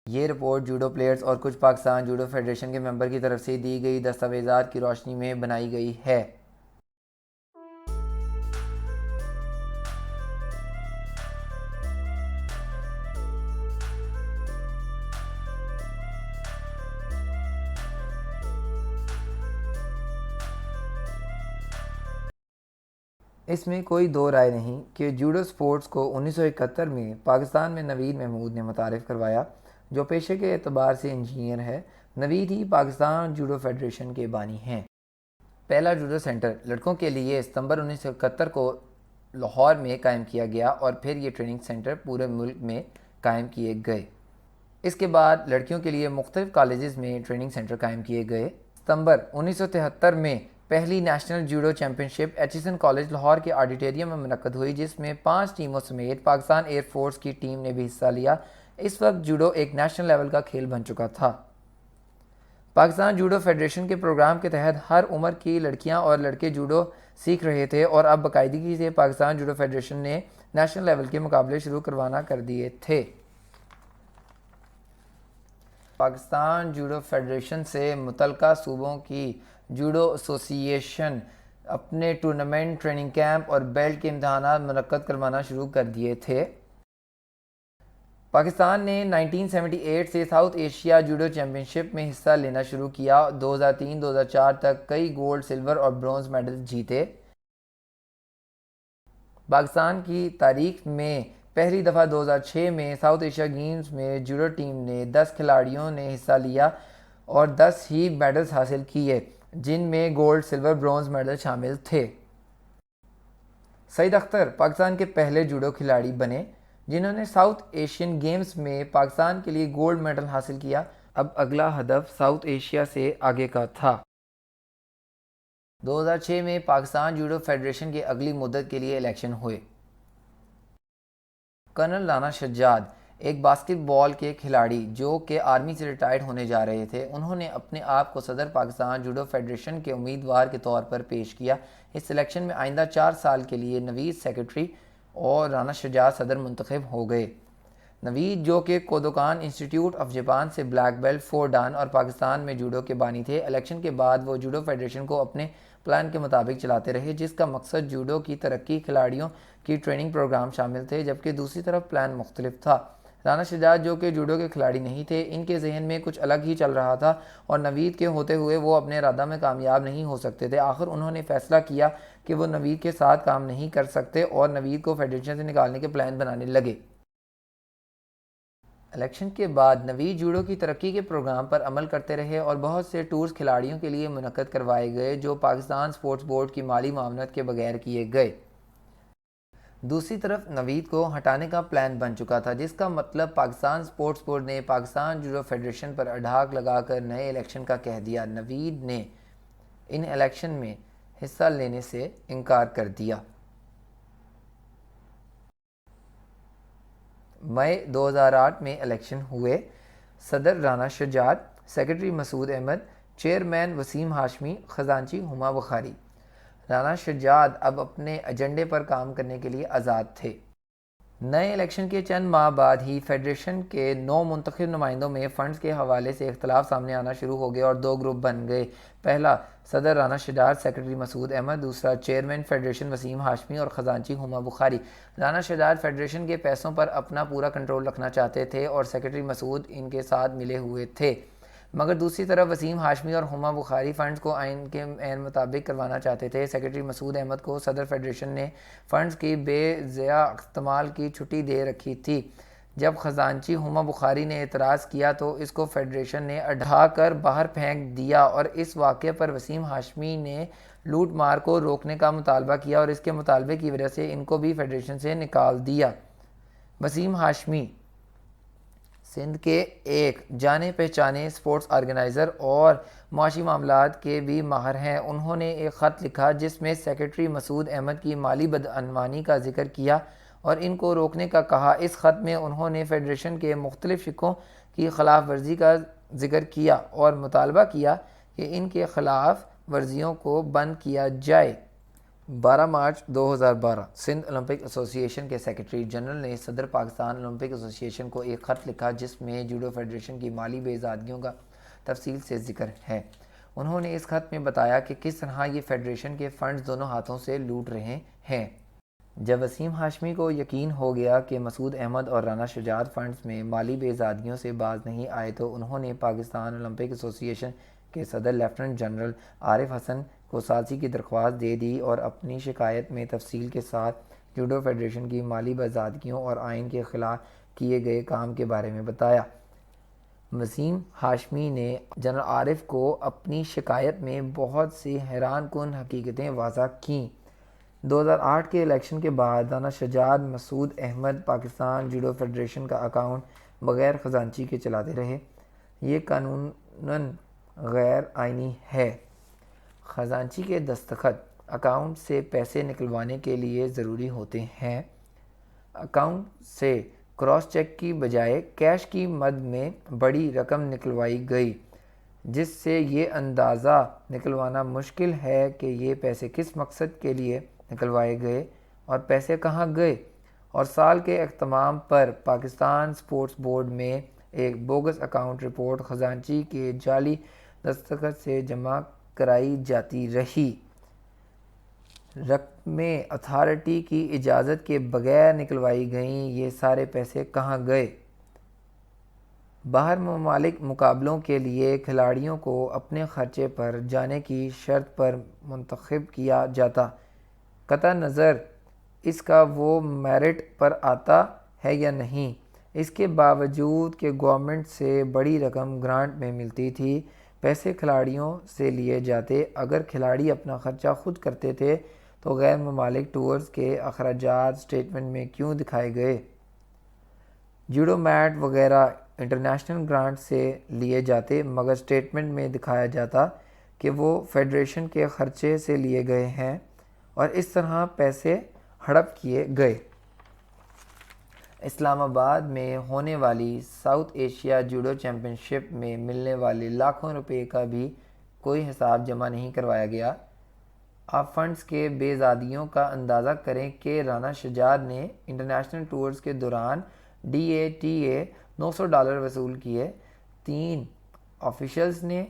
یہ report judo players اور کچھ پاکستان جوڈو فیڈریشن کے ممبر کی طرف سے دی گئی دستاویزات کی روشنی میں بنائی گئی ہے۔ اس میں کوئی دو رائے نہیں کہ جوڈو سپورٹس کو 1971 میں پاکستان میں نوید محمود نے متعارف کروایا، جو پیشے کے اعتبار سے انجینئر ہے۔ نوید ہی پاکستان جوڈو فیڈریشن کے بانی ہیں۔ پہلا جوڈو سینٹر لڑکوں کے لیے ستمبر 1971 کو لاہور میں قائم کیا گیا اور پھر یہ ٹریننگ سینٹر پورے ملک میں قائم کیے گئے۔ اس کے بعد لڑکیوں کے لیے مختلف کالجز میں ٹریننگ سینٹر قائم کیے گئے۔ ستمبر 1973 میں پہلی نیشنل جوڈو چیمپئن شپ ایچیسن کالج لاہور کے آڈیٹوریم میں منعقد ہوئی، جس میں 5 ٹیموں سمیت پاکستان ایئر فورس کی ٹیم نے بھی حصہ لیا۔ اس وقت جوڈو ایک نیشنل لیول کا کھیل بن چکا تھا۔ پاکستان جوڈو فیڈریشن کے پروگرام کے تحت ہر عمر کی لڑکیاں اور لڑکے جوڈو سیکھ رہے تھے، اور اب باقاعدگی سے پاکستان جوڈو فیڈریشن نے نیشنل لیول کے مقابلے شروع کروانا کر دیے تھے۔ پاکستان جوڈو فیڈریشن سے متعلقہ صوبوں کی جوڈو ایسوسی ایشن اپنے ٹورنامنٹ، ٹریننگ کیمپ اور بیلٹ کے امتحانات منعقد کروانا شروع کر دیے تھے۔ پاکستان نے 1978 سے ساؤتھ ایشیا جوڈو چیمپئن شپ میں حصہ لینا شروع کیا۔ 2003-2004 تک کئی گولڈ، سلور اور برونز میڈل جیتے۔ پاکستان کی تاریخ میں پہلی دفعہ 2006 میں ساؤتھ ایشیا گیمز میں جوڈو ٹیم نے 10 کھلاڑیوں نے حصہ لیا اور 10 ہی میڈلز حاصل کیے، جن میں گولڈ، سلور، برونز میڈل شامل تھے۔ سعید اختر پاکستان کے پہلے جوڈو کھلاڑی بنے جنہوں نے ساؤتھ ایشین گیمز میں پاکستان کے لیے گولڈ میڈل حاصل کیا۔ اب اگلا ہدف ساؤتھ ایشیا سے آگے کا تھا۔ 2006 میں پاکستان جوڈو فیڈریشن کے اگلی مدت کے لیے الیکشن ہوئے۔ کرنل رانا شجاعت، ایک باسکٹ بال کے کھلاڑی جو کہ آرمی سے ریٹائرڈ ہونے جا رہے تھے، انہوں نے اپنے آپ کو صدر پاکستان جوڈو فیڈریشن کے امیدوار کے طور پر پیش کیا۔ اس الیکشن میں آئندہ 4 سال کے لیے نوید سیکرٹری اور رانا شجاعت صدر منتخب ہو گئے۔ نوید، جو کہ کودوکان انسٹی ٹیوٹ آف جاپان سے بلیک بیلٹ 4 ڈان اور پاکستان میں جوڈو کے بانی تھے، الیکشن کے بعد وہ جوڈو فیڈریشن کو اپنے پلان کے مطابق چلاتے رہے، جس کا مقصد جوڈو کی ترقی، کھلاڑیوں کی ٹریننگ پروگرام شامل تھے، جبکہ دوسری طرف پلان مختلف تھا۔ رانا شجاعت، جو کہ جوڈو کے کھلاڑی نہیں تھے، ان کے ذہن میں کچھ الگ ہی چل رہا تھا اور نوید کے ہوتے ہوئے وہ اپنے ارادہ میں کامیاب نہیں ہو سکتے تھے۔ آخر انہوں نے فیصلہ کیا کہ وہ نوید کے ساتھ کام نہیں کر سکتے اور نوید کو فیڈریشن سے نکالنے کے پلان بنانے لگے۔ الیکشن کے بعد نوید جوڈو کی ترقی کے پروگرام پر عمل کرتے رہے اور بہت سے ٹورز کھلاڑیوں کے لیے منعقد کروائے گئے، جو پاکستان سپورٹس بورڈ کی مالی معاونت کے بغیر کیے گئے۔ دوسری طرف نوید کو ہٹانے کا پلان بن چکا تھا، جس کا مطلب پاکستان سپورٹس بورڈ نے پاکستان جوڈو فیڈریشن پر اڑھاک لگا کر نئے الیکشن کا کہہ دیا۔ نوید نے ان الیکشن میں حصہ لینے سے انکار کر دیا۔ مئی 2008 میں الیکشن ہوئے۔ صدر رانا شجاعت، سیکرٹری مسعود احمد، چیئرمین وسیم ہاشمی، خزانچی ہما بخاری۔ رانا شجاعت اب اپنے ایجنڈے پر کام کرنے کے لیے آزاد تھے۔ نئے الیکشن کے چند ماہ بعد ہی فیڈریشن کے 9 منتخب نمائندوں میں فنڈز کے حوالے سے اختلاف سامنے آنا شروع ہو گئے اور 2 گروپ بن گئے۔ پہلا صدر رانا شجاعت، سیکرٹری مسعود احمد، دوسرا چیئرمین فیڈریشن وسیم ہاشمی اور خزانچی ہما بخاری۔ رانا شجاعت فیڈریشن کے پیسوں پر اپنا پورا کنٹرول رکھنا چاہتے تھے اور سیکرٹری مسعود ان کے ساتھ ملے ہوئے تھے، مگر دوسری طرف وسیم ہاشمی اور ہما بخاری فنڈز کو آئین کے عین مطابق کروانا چاہتے تھے۔ سیکرٹری مسعود احمد کو صدر فیڈریشن نے فنڈز کی بے ضیاع استعمال کی چھٹی دے رکھی تھی۔ جب خزانچی ہما بخاری نے اعتراض کیا تو اس کو فیڈریشن نے اڑھا کر باہر پھینک دیا اور اس واقعے پر وسیم ہاشمی نے لوٹ مار کو روکنے کا مطالبہ کیا اور اس کے مطالبے کی وجہ سے ان کو بھی فیڈریشن سے نکال دیا۔ وسیم ہاشمی سندھ کے ایک جانے پہچانے سپورٹس آرگنائزر اور معاشی معاملات کے بھی ماہر ہیں۔ انہوں نے ایک خط لکھا جس میں سیکرٹری مسعود احمد کی مالی بدعنوانی کا ذکر کیا اور ان کو روکنے کا کہا۔ اس خط میں انہوں نے فیڈریشن کے مختلف شقوں کی خلاف ورزی کا ذکر کیا اور مطالبہ کیا کہ ان کے خلاف ورزیوں کو بند کیا جائے۔ 12 مارچ 2012 سندھ اولمپک ایسوسی ایشن کے سیکرٹری جنرل نے صدر پاکستان اولمپک ایسوسی ایشن کو ایک خط لکھا جس میں جوڈو فیڈریشن کی مالی بے زادگیوں کا تفصیل سے ذکر ہے۔ انہوں نے اس خط میں بتایا کہ کس طرح یہ فیڈریشن کے فنڈز دونوں ہاتھوں سے لوٹ رہے ہیں۔ جب وسیم ہاشمی کو یقین ہو گیا کہ مسعود احمد اور رانا شجاعت فنڈز میں مالی بے زادگیوں سے باز نہیں آئے تو انہوں نے پاکستان اولمپک ایسوسی ایشن کے صدر لیفٹیننٹ جنرل عارف حسن کو ثالثی کی درخواست دے دی اور اپنی شکایت میں تفصیل کے ساتھ جوڈو فیڈریشن کی مالی بازادگیوں اور آئین کے خلاف کیے گئے کام کے بارے میں بتایا۔ وسیم ہاشمی نے جنرل عارف کو اپنی شکایت میں بہت سی حیران کن حقیقتیں واضح کیں۔ 2008 کے الیکشن کے بعد رانا شجاعت مسعود احمد پاکستان جوڈو فیڈریشن کا اکاؤنٹ بغیر خزانچی کے چلاتے رہے۔ یہ قانوناً غیر آئینی ہے۔ خزانچی کے دستخط اکاؤنٹ سے پیسے نکلوانے کے لیے ضروری ہوتے ہیں۔ اکاؤنٹ سے کراس چیک کی بجائے کیش کی مد میں بڑی رقم نکلوائی گئی، جس سے یہ اندازہ نکلوانا مشکل ہے کہ یہ پیسے کس مقصد کے لیے نکلوائے گئے اور پیسے کہاں گئے، اور سال کے اختتام پر پاکستان اسپورٹس بورڈ میں ایک بوگس اکاؤنٹ رپورٹ خزانچی کے جعلی دستخط سے جمع کرائی جاتی رہی۔ رقمیں اتھارٹی کی اجازت کے بغیر نکلوائی گئیں۔ یہ سارے پیسے کہاں گئے؟ باہر ممالک مقابلوں کے لیے کھلاڑیوں کو اپنے خرچے پر جانے کی شرط پر منتخب کیا جاتا، قطع نظر اس کا وہ میرٹ پر آتا ہے یا نہیں۔ اس کے باوجود کہ گورنمنٹ سے بڑی رقم گرانٹ میں ملتی تھی، پیسے کھلاڑیوں سے لیے جاتے۔ اگر کھلاڑی اپنا خرچہ خود کرتے تھے تو غیر ممالک ٹورز کے اخراجات اسٹیٹمنٹ میں کیوں دکھائے گئے؟ جوڈو میٹ وغیرہ انٹرنیشنل گرانٹ سے لیے جاتے مگر اسٹیٹمنٹ میں دکھایا جاتا کہ وہ فیڈریشن کے خرچے سے لیے گئے ہیں، اور اس طرح پیسے ہڑپ کیے گئے۔ اسلام آباد میں ہونے والی ساؤتھ ایشیا جوڈو چیمپئن شپ میں ملنے والے لاکھوں روپے کا بھی کوئی حساب جمع نہیں کروایا گیا۔ آپ فنڈز کے بے زادگیوں کا اندازہ کریں کہ رانا شجاعت نے انٹرنیشنل ٹورز کے دوران DATA $900 وصول کیے، 3 آفیشلز نے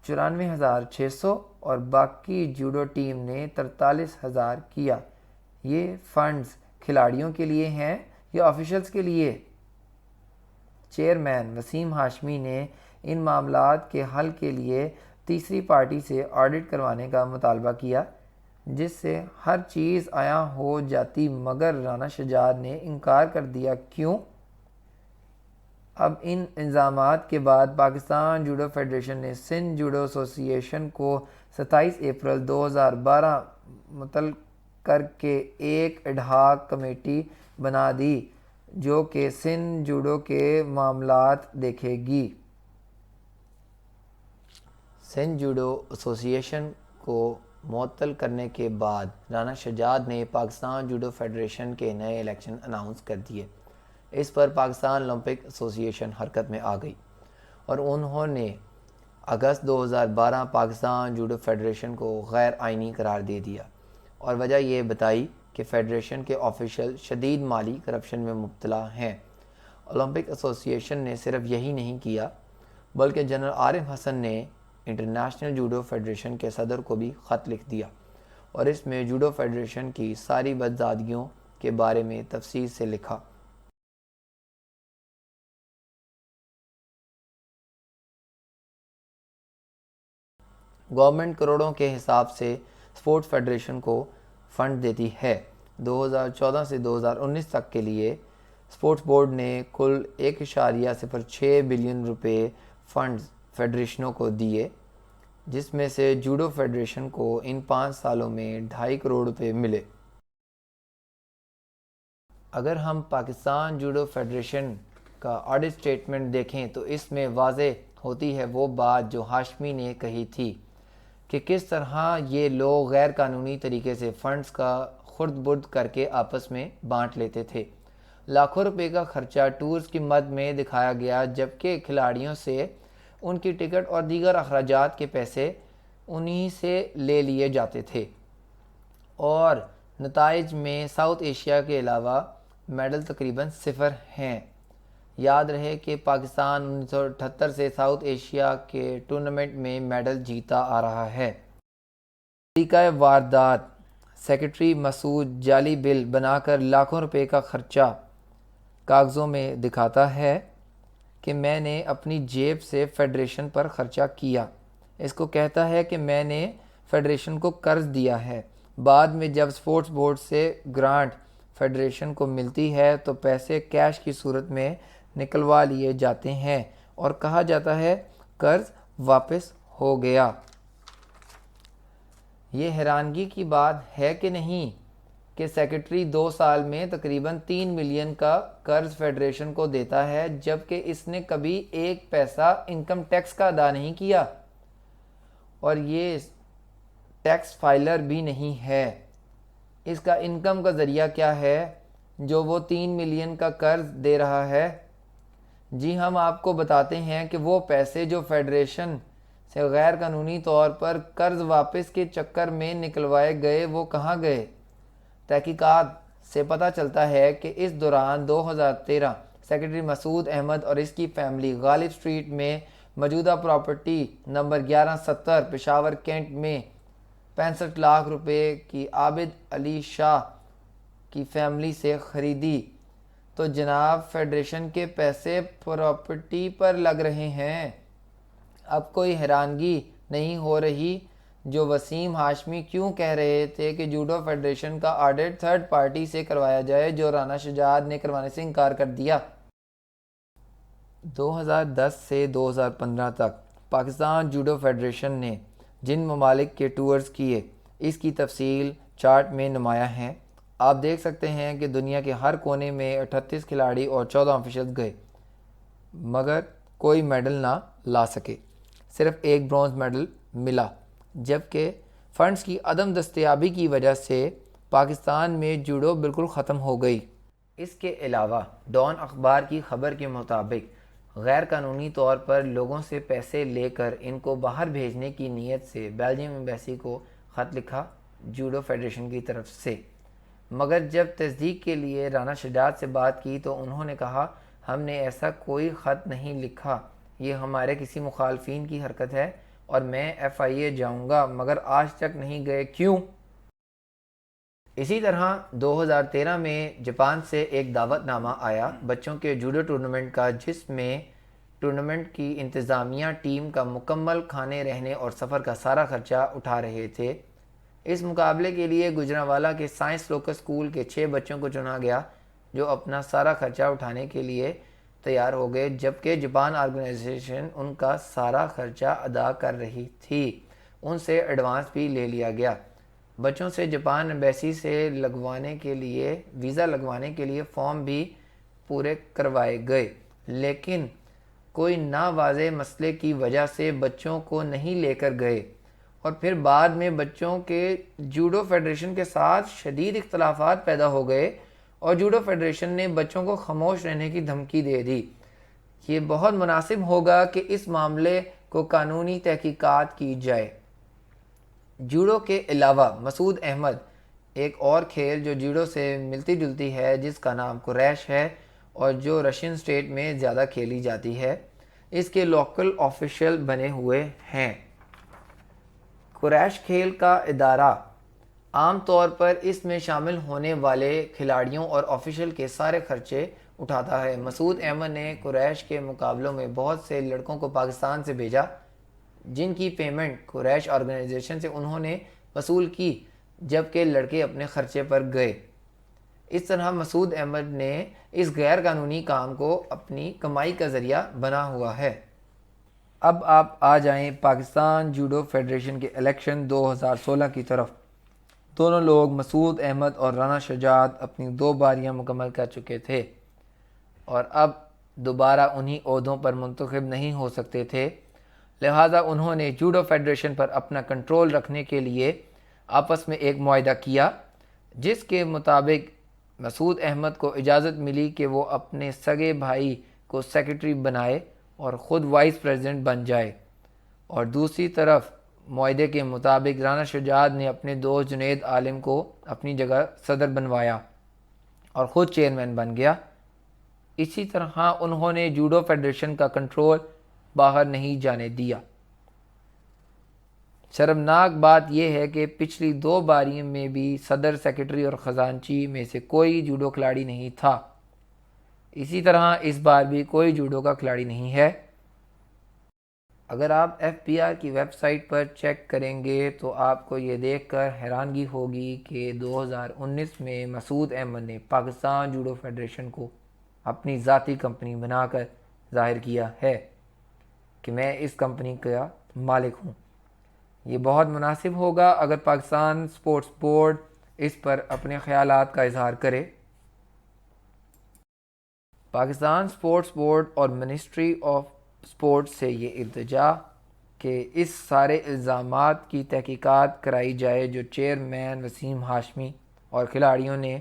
94,600 اور باقی جوڈو ٹیم نے 43,000 کیا۔ یہ فنڈز کھلاڑیوں کے لیے ہیں یا آفیشلز کے لیے؟ چیئرمین وسیم ہاشمی نے ان معاملات کے حل کے لیے تیسری پارٹی سے آڈٹ کروانے کا مطالبہ کیا، جس سے ہر چیز عیاں ہو جاتی، مگر رانا شجاعت نے انکار کر دیا۔ کیوں؟ اب ان الزامات کے بعد پاکستان جوڈو فیڈریشن نے سندھ جوڈو ایسوسی ایشن کو 27 اپریل 2012 مطلع کر کے ایک ایڈہاک کمیٹی بنا دی جو کہ سندھ جوڈو کے معاملات دیکھے گی۔ سندھ جوڈو ایسوسی ایشن کو معطل کرنے کے بعد رانا شجاعت نے پاکستان جوڈو فیڈریشن کے نئے الیکشن اناؤنس کر دیے۔ اس پر پاکستان اولمپک ایسوسی ایشن حرکت میں آ گئی اور انہوں نے اگست 2012 پاکستان جوڈو فیڈریشن کو غیر آئینی قرار دے دیا اور وجہ یہ بتائی کہ فیڈریشن کے آفیشل شدید مالی کرپشن میں مبتلا ہیں۔ اولمپک ایسوسی ایشن نے صرف یہی نہیں کیا بلکہ جنرل عارف حسن نے انٹرنیشنل جوڈو فیڈریشن کے صدر کو بھی خط لکھ دیا اور اس میں جوڈو فیڈریشن کی ساری بدزادگیوں کے بارے میں تفصیل سے لکھا۔ گورنمنٹ کروڑوں کے حساب سے اسپورٹس فیڈریشن کو فنڈ دیتی ہے۔ 2014 سے 2019 تک کے لیے اسپورٹس بورڈ نے کل 1.06 بلین روپے فنڈز فیڈریشنوں کو دیے، جس میں سے جوڈو فیڈریشن کو ان 5 سالوں میں 2.5 کروڑ روپے ملے۔ اگر ہم پاکستان جوڈو فیڈریشن کا آڈٹ اسٹیٹمنٹ دیکھیں تو اس میں واضح ہوتی ہے وہ بات جو ہاشمی نے کہی تھی کہ کس طرح یہ لوگ غیر قانونی طریقے سے فنڈز کا خرد برد کر کے آپس میں بانٹ لیتے تھے۔ لاکھوں روپے کا خرچہ ٹورز کی مد میں دکھایا گیا جبکہ کھلاڑیوں سے ان کی ٹکٹ اور دیگر اخراجات کے پیسے انہی سے لے لیے جاتے تھے۔ اور نتائج میں ساؤتھ ایشیا کے علاوہ میڈل تقریباً 0 ہیں۔ یاد رہے کہ پاکستان 1978 سے ساؤتھ ایشیا کے ٹورنامنٹ میں میڈل جیتا آ رہا ہے۔ طریقہ واردات: سیکرٹری مسعود جعلی بل بنا کر لاکھوں روپے کا خرچہ کاغذوں میں دکھاتا ہے کہ میں نے اپنی جیب سے فیڈریشن پر خرچہ کیا۔ اس کو کہتا ہے کہ میں نے فیڈریشن کو قرض دیا ہے۔ بعد میں جب اسپورٹس بورڈ سے گرانٹ فیڈریشن کو ملتی ہے تو پیسے کیش کی صورت میں نکلوا لیے جاتے ہیں اور کہا جاتا ہے قرض واپس ہو گیا۔ یہ حیرانگی کی بات ہے کہ نہیں کہ سیکرٹری 2 سال میں تقریباً 3 ملین کا قرض فیڈریشن کو دیتا ہے، جبکہ اس نے کبھی 1 پیسہ انکم ٹیکس کا ادا نہیں کیا اور یہ ٹیکس فائلر بھی نہیں ہے۔ اس کا انکم کا ذریعہ کیا ہے جو وہ 3 ملین کا قرض دے رہا ہے؟ جی ہم آپ کو بتاتے ہیں کہ وہ پیسے جو فیڈریشن سے غیر قانونی طور پر قرض واپس کے چکر میں نکلوائے گئے وہ کہاں گئے؟ تحقیقات سے پتہ چلتا ہے کہ اس دوران 2013 سیکرٹری مسعود احمد اور اس کی فیملی غالب اسٹریٹ میں موجودہ پراپرٹی نمبر 1170 پشاور کینٹ میں 65 لاکھ روپے کی عابد علی شاہ کی فیملی سے خریدی، تو جناب فیڈریشن کے پیسے پراپرٹی پر لگ رہے ہیں۔ اب کوئی حیرانگی نہیں ہو رہی جو وسیم ہاشمی کیوں کہہ رہے تھے کہ جوڈو فیڈریشن کا آڈٹ تھرڈ پارٹی سے کروایا جائے، جو رانا شجاعت نے کروانے سے انکار کر دیا۔ 2010 سے 2015 تک پاکستان جوڈو فیڈریشن نے جن ممالک کے ٹورز کیے اس کی تفصیل چارٹ میں نمایاں ہے۔ آپ دیکھ سکتے ہیں کہ دنیا کے ہر کونے میں 38 کھلاڑی اور 14 آفیشلز گئے مگر کوئی میڈل نہ لا سکے، صرف ایک برونز میڈل ملا، جبکہ فنڈز کی عدم دستیابی کی وجہ سے پاکستان میں جوڈو بالکل ختم ہو گئی۔ اس کے علاوہ ڈان اخبار کی خبر کے مطابق غیر قانونی طور پر لوگوں سے پیسے لے کر ان کو باہر بھیجنے کی نیت سے بیلجیم ایمبیسی کو خط لکھا جوڈو فیڈریشن کی طرف سے، مگر جب تصدیق کے لیے رانا شجاعت سے بات کی تو انہوں نے کہا ہم نے ایسا کوئی خط نہیں لکھا، یہ ہمارے کسی مخالفین کی حرکت ہے اور میں FIA جاؤں گا، مگر آج تک نہیں گئے، کیوں؟ اسی طرح 2013 میں جاپان سے ایک دعوت نامہ آیا بچوں کے جوڈو ٹورنامنٹ کا، جس میں ٹورنامنٹ کی انتظامیہ ٹیم کا مکمل کھانے رہنے اور سفر کا سارا خرچہ اٹھا رہے تھے۔ اس مقابلے کے لیے گجرانوالہ کے سائنس لوکس اسکول کے 6 بچوں کو چنا گیا جو اپنا سارا خرچہ اٹھانے کے لیے تیار ہو گئے، جبکہ جاپان آرگنائزیشن ان کا سارا خرچہ ادا کر رہی تھی، ان سے ایڈوانس بھی لے لیا گیا۔ بچوں سے جاپان ایمبیسی سے ویزا لگوانے کے لیے فارم بھی پورے کروائے گئے، لیکن کوئی ناواضح مسئلے کی وجہ سے بچوں کو نہیں لے کر گئے اور پھر بعد میں بچوں کے جوڈو فیڈریشن کے ساتھ شدید اختلافات پیدا ہو گئے اور جوڈو فیڈریشن نے بچوں کو خاموش رہنے کی دھمکی دے دی۔ یہ بہت مناسب ہوگا کہ اس معاملے کو قانونی تحقیقات کی جائے۔ جوڈو کے علاوہ مسعود احمد ایک اور کھیل جو جوڈو سے ملتی جلتی ہے جس کا نام کوریش ہے اور جو رشین اسٹیٹ میں زیادہ کھیلی جاتی ہے، اس کے لوکل آفیشل بنے ہوئے ہیں۔ کوریش کھیل کا ادارہ عام طور پر اس میں شامل ہونے والے کھلاڑیوں اور آفیشل کے سارے خرچے اٹھاتا ہے۔ مسعود احمد نے کوریش کے مقابلوں میں بہت سے لڑکوں کو پاکستان سے بھیجا جن کی پیمنٹ کوریش آرگنائزیشن سے انہوں نے وصول کی، جبکہ لڑکے اپنے خرچے پر گئے۔ اس طرح مسعود احمد نے اس غیر قانونی کام کو اپنی کمائی کا ذریعہ بنا ہوا ہے۔ اب آپ آ جائیں پاکستان جوڈو فیڈریشن کے الیکشن 2016 کی طرف۔ دونوں لوگ مسعود احمد اور رانا شجاعت اپنی 2 باریاں مکمل کر چکے تھے اور اب دوبارہ انہی عہدوں پر منتخب نہیں ہو سکتے تھے، لہٰذا انہوں نے جوڈو فیڈریشن پر اپنا کنٹرول رکھنے کے لیے آپس میں ایک معاہدہ کیا جس کے مطابق مسعود احمد کو اجازت ملی کہ وہ اپنے سگے بھائی کو سیکرٹری بنائے اور خود وائس پریزیڈنٹ بن جائے، اور دوسری طرف معاہدے کے مطابق رانا شجاعت نے اپنے دوست جنید عالم کو اپنی جگہ صدر بنوایا اور خود چیئرمین بن گیا۔ اسی طرح انہوں نے جوڈو فیڈریشن کا کنٹرول باہر نہیں جانے دیا۔ شرمناک بات یہ ہے کہ پچھلی 2 باریوں میں بھی صدر، سیکرٹری اور خزانچی میں سے کوئی جوڈو کھلاڑی نہیں تھا۔ اسی طرح اس بار بھی کوئی جوڈو کا کھلاڑی نہیں ہے۔ اگر آپ FBR کی ویب سائٹ پر چیک کریں گے تو آپ کو یہ دیکھ کر حیرانگی ہوگی کہ 2019 میں مسعود احمد نے پاکستان جوڈو فیڈریشن کو اپنی ذاتی کمپنی بنا کر ظاہر کیا ہے کہ میں اس کمپنی کا مالک ہوں۔ یہ بہت مناسب ہوگا اگر پاکستان سپورٹس بورڈ اس پر اپنے خیالات کا اظہار کرے۔ پاکستان سپورٹس بورڈ اور منسٹری آف سپورٹس سے یہ التجا کہ اس سارے الزامات کی تحقیقات کرائی جائے جو چیئرمین وسیم ہاشمی اور کھلاڑیوں نے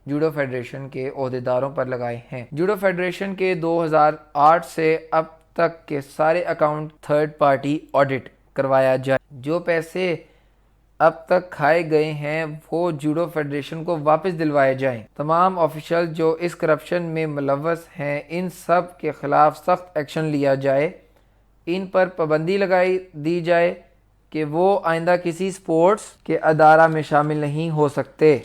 جوڈو فیڈریشن کے عہدیداروں پر لگائے ہیں۔ جوڈو فیڈریشن کے 2008 سے اب تک کے سارے اکاؤنٹ تھرڈ پارٹی آڈٹ کروایا جائے۔ جو پیسے اب تک کھائے گئے ہیں وہ جوڈو فیڈریشن کو واپس دلوائے جائیں۔ تمام آفیشل جو اس کرپشن میں ملوث ہیں ان سب کے خلاف سخت ایکشن لیا جائے۔ ان پر پابندی لگائی دی جائے کہ وہ آئندہ کسی سپورٹس کے ادارہ میں شامل نہیں ہو سکتے۔